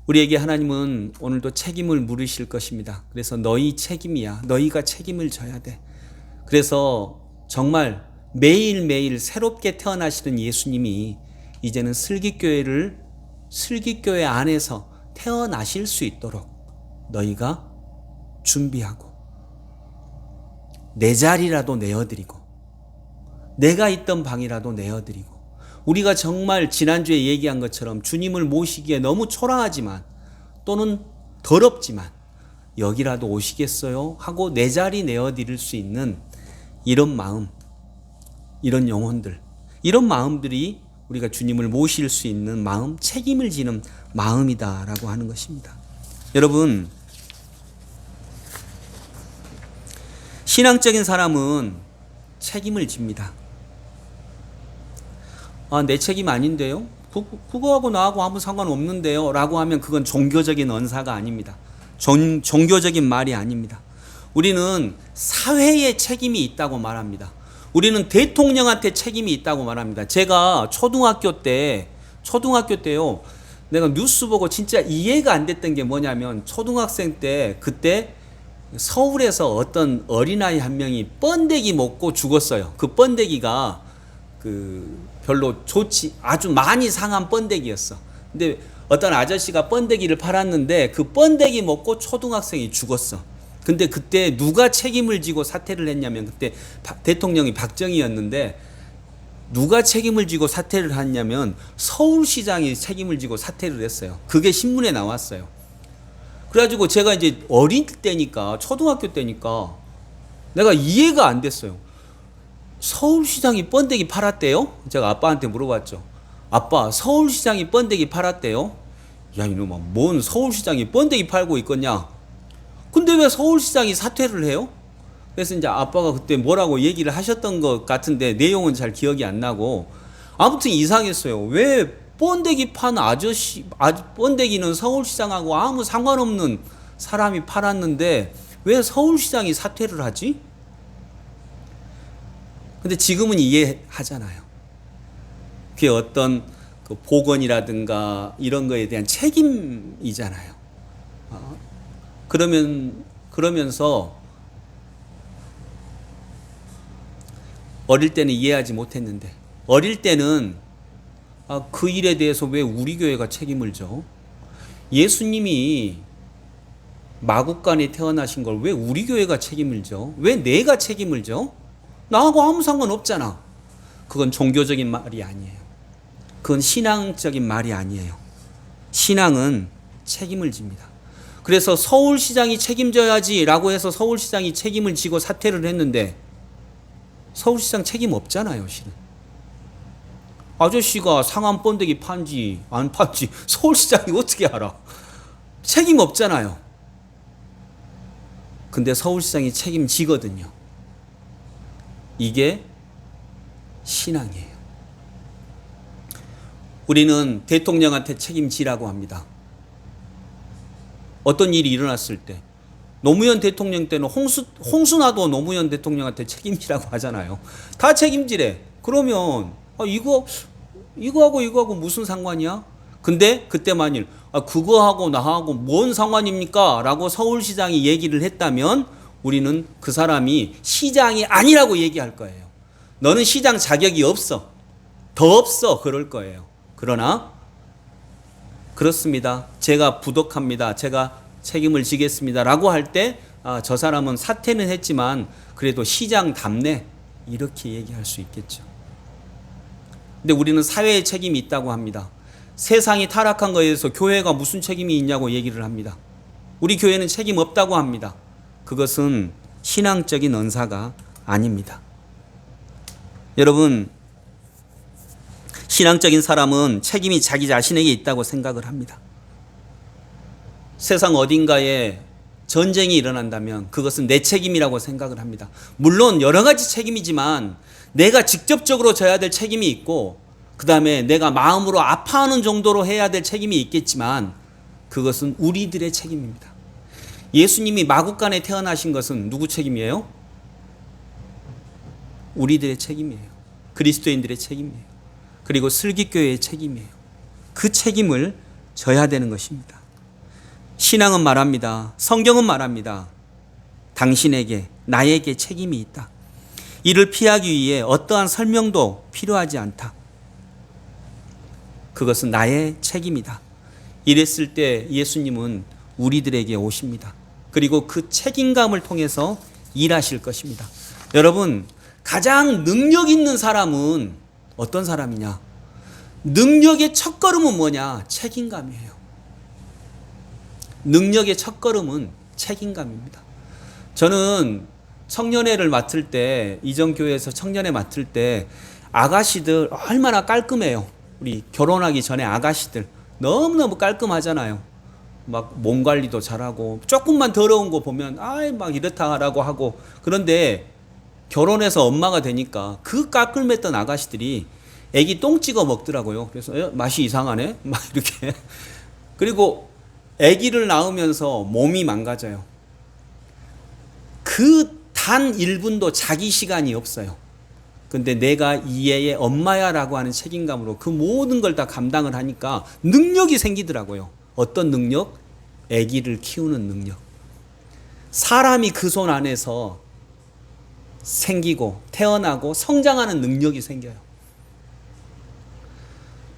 우리에게 하나님은 오늘도 책임을 물으실 것입니다. 그래서 너희 책임이야. 너희가 책임을 져야 돼. 그래서 정말 매일매일 새롭게 태어나시는 예수님이 이제는 슬기교회 안에서 태어나실 수 있도록 너희가 준비하고 내 자리라도 내어드리고 내가 있던 방이라도 내어드리고, 우리가 정말 지난주에 얘기한 것처럼 주님을 모시기에 너무 초라하지만 또는 더럽지만 여기라도 오시겠어요? 하고 내 자리 내어드릴 수 있는 이런 마음, 이런 영혼들, 이런 마음들이 우리가 주님을 모실 수 있는 마음, 책임을 지는 마음이다라고 하는 것입니다. 여러분, 신앙적인 사람은 책임을 집니다. 내 책임 아닌데요? 그거하고 나하고 아무 상관없는데요? 라고 하면 그건 종교적인 언사가 아닙니다. 종교적인 말이 아닙니다. 우리는 사회에 책임이 있다고 말합니다. 우리는 대통령한테 책임이 있다고 말합니다. 제가 초등학교 때요, 내가 뉴스 보고 진짜 이해가 안 됐던 게 뭐냐면, 초등학생 때 그때 서울에서 어떤 어린아이 한 명이 번데기 먹고 죽었어요. 그 번데기가 별로 아주 많이 상한 번데기였어. 근데 어떤 아저씨가 번데기를 팔았는데 그 번데기 먹고 초등학생이 죽었어. 근데 그때 누가 책임을 지고 사퇴를 했냐면, 그때 대통령이 박정희였는데 누가 책임을 지고 사퇴를 했냐면 서울시장이 책임을 지고 사퇴를 했어요. 그게 신문에 나왔어요. 그래가지고 제가 이제 어릴 때니까, 초등학교 때니까 내가 이해가 안 됐어요. 서울시장이 번데기 팔았대요? 제가 아빠한테 물어봤죠. 아빠, 서울시장이 번데기 팔았대요? 야, 이놈아, 뭔 서울시장이 번데기 팔고 있겠냐? 근데 왜 서울시장이 사퇴를 해요? 그래서 이제 아빠가 그때 뭐라고 얘기를 하셨던 것 같은데 내용은 잘 기억이 안 나고, 아무튼 이상했어요. 왜 번데기 판 번데기는 서울시장하고 아무 상관없는 사람이 팔았는데 왜 서울시장이 사퇴를 하지? 근데 지금은 이해하잖아요. 그게 어떤 보건이라든가 이런 거에 대한 책임이잖아요. 그러면서 어릴 때는 이해하지 못했는데 어릴 때는 그 일에 대해서 왜 우리 교회가 책임을 져? 예수님이 마국간에 태어나신 걸 왜 우리 교회가 책임을 져? 왜 내가 책임을 져? 나하고 아무 상관없잖아. 그건 종교적인 말이 아니에요. 그건 신앙적인 말이 아니에요. 신앙은 책임을 집니다. 그래서 서울시장이 책임져야지라고 해서 서울시장이 책임을 지고 사퇴를 했는데 서울시장 책임 없잖아요, 실은. 아저씨가 상한 번데기 판지 안 판지 서울시장이 어떻게 알아? 책임 없잖아요. 근데 서울시장이 책임지거든요. 이게 신앙이에요. 우리는 대통령한테 책임지라고 합니다. 어떤 일이 일어났을 때 노무현 대통령 때는 홍순아도 노무현 대통령한테 책임지라고 하잖아요. 다 책임지래. 그러면 이거하고 무슨 상관이야? 근데 그때 만일 그거하고 나하고 뭔 상관입니까? 라고 서울시장이 얘기를 했다면 우리는 그 사람이 시장이 아니라고 얘기할 거예요. 너는 시장 자격이 없어. 더 없어. 그럴 거예요. 그러나 그렇습니다. 제가 부족합니다. 제가 책임을 지겠습니다. 라고 할 때 저 사람은 사퇴는 했지만 그래도 시장답네. 이렇게 얘기할 수 있겠죠. 근데 우리는 사회의 책임이 있다고 합니다. 세상이 타락한 거에 대해서 교회가 무슨 책임이 있냐고 얘기를 합니다. 우리 교회는 책임 없다고 합니다. 그것은 신앙적인 언사가 아닙니다. 여러분, 신앙적인 사람은 책임이 자기 자신에게 있다고 생각을 합니다. 세상 어딘가에 전쟁이 일어난다면 그것은 내 책임이라고 생각을 합니다. 물론 여러 가지 책임이지만 내가 직접적으로 져야 될 책임이 있고 그 다음에 내가 마음으로 아파하는 정도로 해야 될 책임이 있겠지만 그것은 우리들의 책임입니다. 예수님이 마국간에 태어나신 것은 누구 책임이에요? 우리들의 책임이에요. 그리스도인들의 책임이에요. 그리고 슬기교회의 책임이에요. 그 책임을 져야 되는 것입니다. 신앙은 말합니다. 성경은 말합니다. 당신에게, 나에게 책임이 있다. 이를 피하기 위해 어떠한 설명도 필요하지 않다. 그것은 나의 책임이다. 이랬을 때 예수님은 우리들에게 오십니다. 그리고 그 책임감을 통해서 일하실 것입니다. 여러분, 가장 능력 있는 사람은 어떤 사람이냐? 능력의 첫걸음은 뭐냐? 책임감이에요. 능력의 첫걸음은 책임감입니다. 저는 청년회를 맡을 때, 이전교회에서 청년회 맡을 때 아가씨들 얼마나 깔끔해요. 우리 결혼하기 전에 아가씨들 너무너무 깔끔하잖아요. 막 몸 관리도 잘하고 조금만 더러운 거 보면 막 이렇다라고 하고. 그런데 결혼해서 엄마가 되니까 그 깔끔했던 아가씨들이 애기 똥 찍어 먹더라고요. 그래서 맛이 이상하네 막 이렇게. 그리고 애기를 낳으면서 몸이 망가져요. 그 단 1분도 자기 시간이 없어요. 근데 내가 이 애의 엄마야라고 하는 책임감으로 그 모든 걸 다 감당을 하니까 능력이 생기더라고요. 어떤 능력? 아기를 키우는 능력. 사람이 그 손 안에서 생기고 태어나고 성장하는 능력이 생겨요.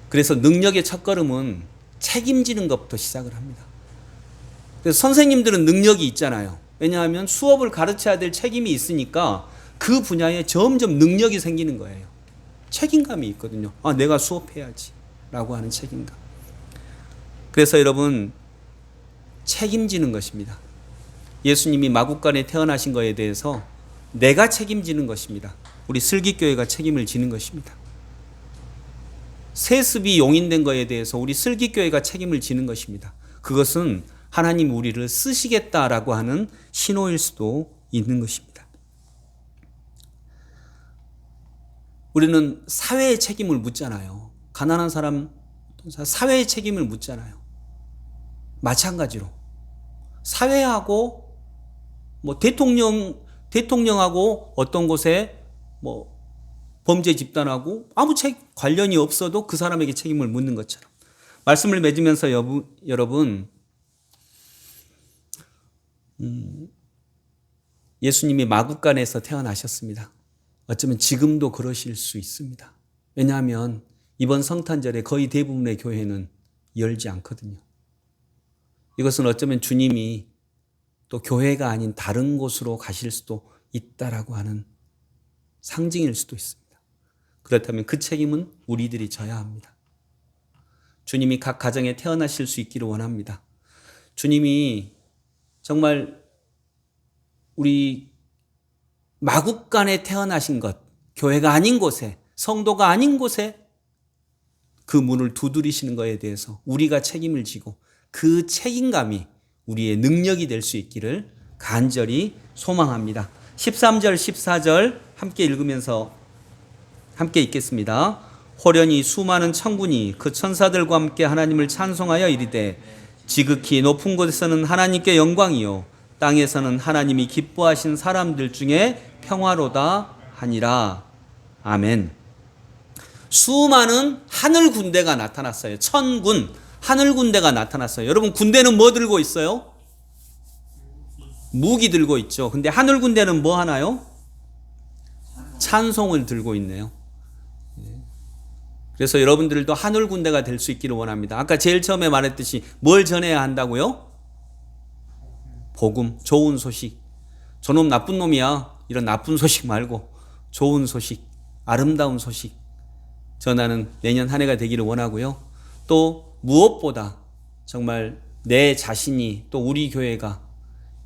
그래서 능력의 첫걸음은 책임지는 것부터 시작을 합니다. 그래서 선생님들은 능력이 있잖아요. 왜냐하면 수업을 가르쳐야 될 책임이 있으니까 그 분야에 점점 능력이 생기는 거예요. 책임감이 있거든요. 내가 수업해야지 라고 하는 책임감. 그래서 여러분, 책임지는 것입니다. 예수님이 마국간에 태어나신 것에 대해서 내가 책임지는 것입니다. 우리 슬기교회가 책임을 지는 것입니다. 세습이 용인된 것에 대해서 우리 슬기교회가 책임을 지는 것입니다. 그것은 하나님 우리를 쓰시겠다라고 하는 신호일 수도 있는 것입니다. 우리는 사회의 책임을 묻잖아요. 가난한 사람, 사회의 책임을 묻잖아요. 마찬가지로 사회하고 대통령하고 어떤 곳에 범죄 집단하고 아무 관련이 없어도 그 사람에게 책임을 묻는 것처럼 말씀을 맺으면서 여러분, 예수님이 마국간에서 태어나셨습니다. 어쩌면 지금도 그러실 수 있습니다. 왜냐하면 이번 성탄절에 거의 대부분의 교회는 열지 않거든요. 이것은 어쩌면 주님이 또 교회가 아닌 다른 곳으로 가실 수도 있다라고 하는 상징일 수도 있습니다. 그렇다면 그 책임은 우리들이 져야 합니다. 주님이 각 가정에 태어나실 수 있기를 원합니다. 주님이 정말 우리 마국간에 태어나신 것, 교회가 아닌 곳에, 성도가 아닌 곳에 그 문을 두드리시는 것에 대해서 우리가 책임을 지고 그 책임감이 우리의 능력이 될 수 있기를 간절히 소망합니다. 13절, 14절 함께 읽으면서 함께 읽겠습니다. 호련히 수많은 천군이 그 천사들과 함께 하나님을 찬송하여 이르되 지극히 높은 곳에서는 하나님께 영광이요 땅에서는 하나님이 기뻐하신 사람들 중에 평화로다 하니라. 아멘. 수많은 하늘 군대가 나타났어요. 천군, 하늘 군대가 나타났어요. 여러분, 군대는 뭐 들고 있어요? 무기 들고 있죠. 근데 하늘 군대는 뭐 하나요? 찬송을 들고 있네요. 그래서 여러분들도 하늘 군대가 될 수 있기를 원합니다. 아까 제일 처음에 말했듯이 뭘 전해야 한다고요? 복음, 좋은 소식. 저놈 나쁜 놈이야. 이런 나쁜 소식 말고 좋은 소식, 아름다운 소식 전하는 내년 한 해가 되기를 원하고요. 또 무엇보다 정말 내 자신이 또 우리 교회가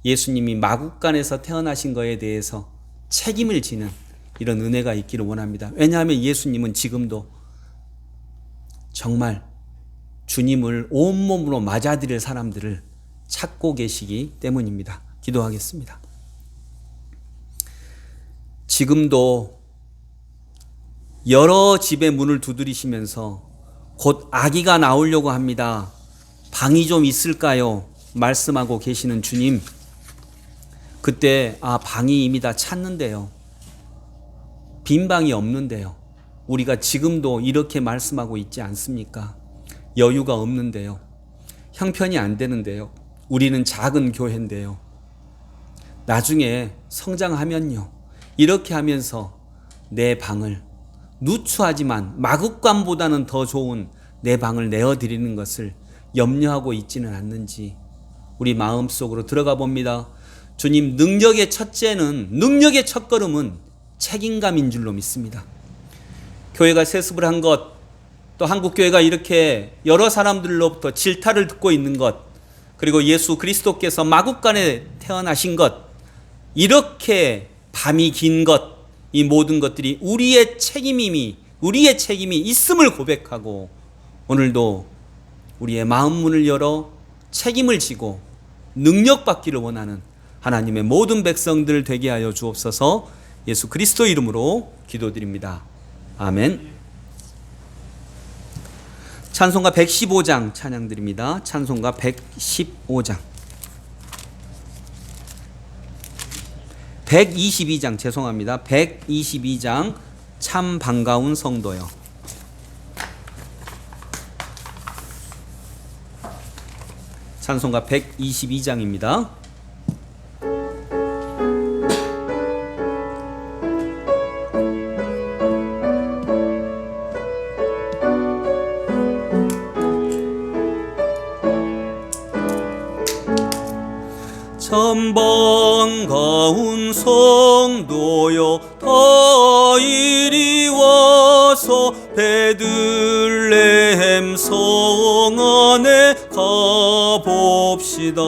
예수님이 마국간에서 태어나신 것에 대해서 책임을 지는 이런 은혜가 있기를 원합니다. 왜냐하면 예수님은 지금도 정말 주님을 온몸으로 맞아들일 사람들을 찾고 계시기 때문입니다. 기도하겠습니다. 지금도 여러 집의 문을 두드리시면서 곧 아기가 나오려고 합니다. 방이 좀 있을까요? 말씀하고 계시는 주님, 그때 방이 이미 다 찼는데요. 빈 방이 없는데요. 우리가 지금도 이렇게 말씀하고 있지 않습니까? 여유가 없는데요. 형편이 안 되는데요. 우리는 작은 교회인데요. 나중에 성장하면요. 이렇게 하면서 내 방을 누추하지만 마국간보다는 더 좋은 내 방을 내어드리는 것을 염려하고 있지는 않는지 우리 마음속으로 들어가 봅니다. 주님, 능력의 첫걸음은 책임감인 줄로 믿습니다. 교회가 세습을 한 것, 또 한국교회가 이렇게 여러 사람들로부터 질타를 듣고 있는 것, 그리고 예수 그리스도께서 마국간에 태어나신 것, 이렇게 밤이 긴 것, 이 모든 것들이 우리의 책임이 있음을 고백하고 오늘도 우리의 마음 문을 열어 책임을 지고 능력받기를 원하는 하나님의 모든 백성들 되게 하여 주옵소서. 예수 그리스도 이름으로 기도드립니다. 아멘. 찬송가 115장 찬양드립니다. 찬송가 115장. 122장 죄송합니다. 122장 참 반가운 성도요. 찬송가 122장입니다. 참 반가운 성도여 다 이리 와서 베들레헴 성 안에 가봅시다.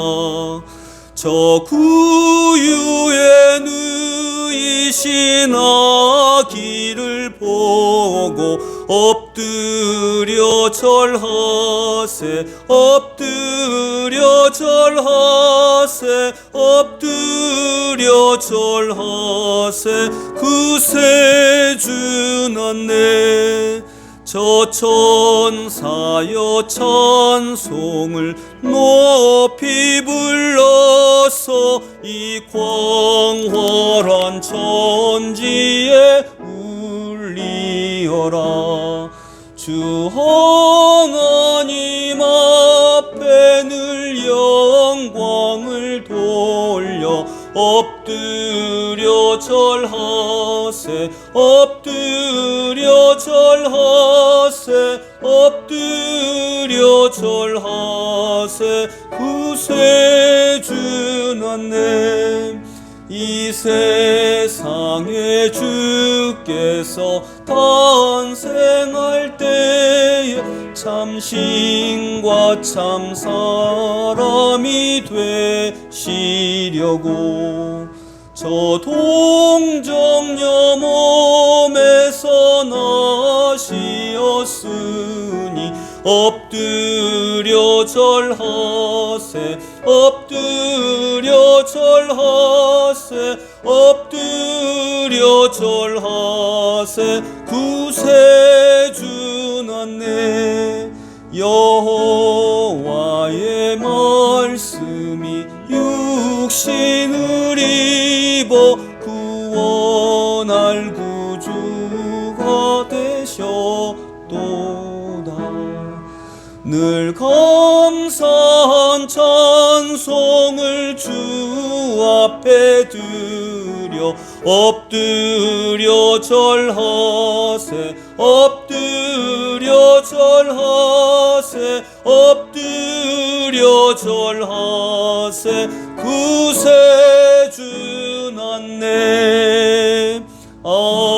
저 구유에 누이신 아기를 보고 엎드려 절하세 엎드려 절하세 엎드려 절하세 구세 주났네. 저 천사여 찬송을 높이 불러서 이 광활한 천지에 울리어라. 주 하나님 앞에 늘 영광을 돌려 엎드려 절하세 엎드려 절하세 엎드려 절하세 구세주 하나님 이 세상에 주께서 탄생할 때에 참 신과 참 사람이 되시려고 저 동정녀 몸에서 나시었으니 엎드려 절하세 엎드려 절하세 엎드려 절하세 구세주 나네 여호와의 말씀이 육신을 입어 구원할 구주가 되셨도다 늘 감사한 찬송을 주 앞에 드려 엎드려 절하세 엎드려 절하세 엎드려 절하세 구세주 나네 아멘.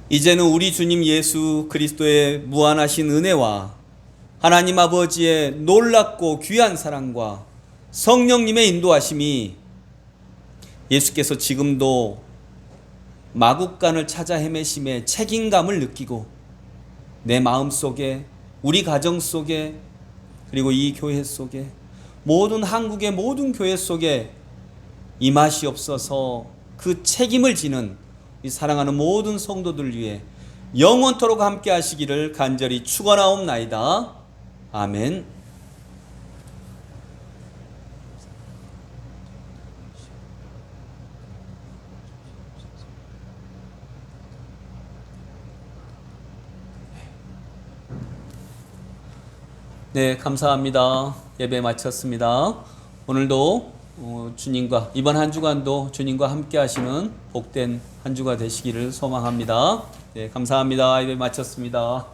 이제는 우리 주님 예수 그리스도의 무한하신 은혜와 하나님 아버지의 놀랍고 귀한 사랑과 성령님의 인도하심이 예수께서 지금도 마국간을 찾아 헤매심에 책임감을 느끼고 내 마음속에 우리 가정 속에 그리고 이 교회 속에 모든 한국의 모든 교회 속에 임하시옵소서. 그 책임을 지는 이 사랑하는 모든 성도들 위해 영원토록 함께 하시기를 간절히 축원하옵나이다. 아멘. 네, 감사합니다. 예배 마쳤습니다. 오늘도 주님과 이번 한 주간도 주님과 함께 하시는 복된 한 주가 되시기를 소망합니다. 네, 감사합니다. 예배 마쳤습니다.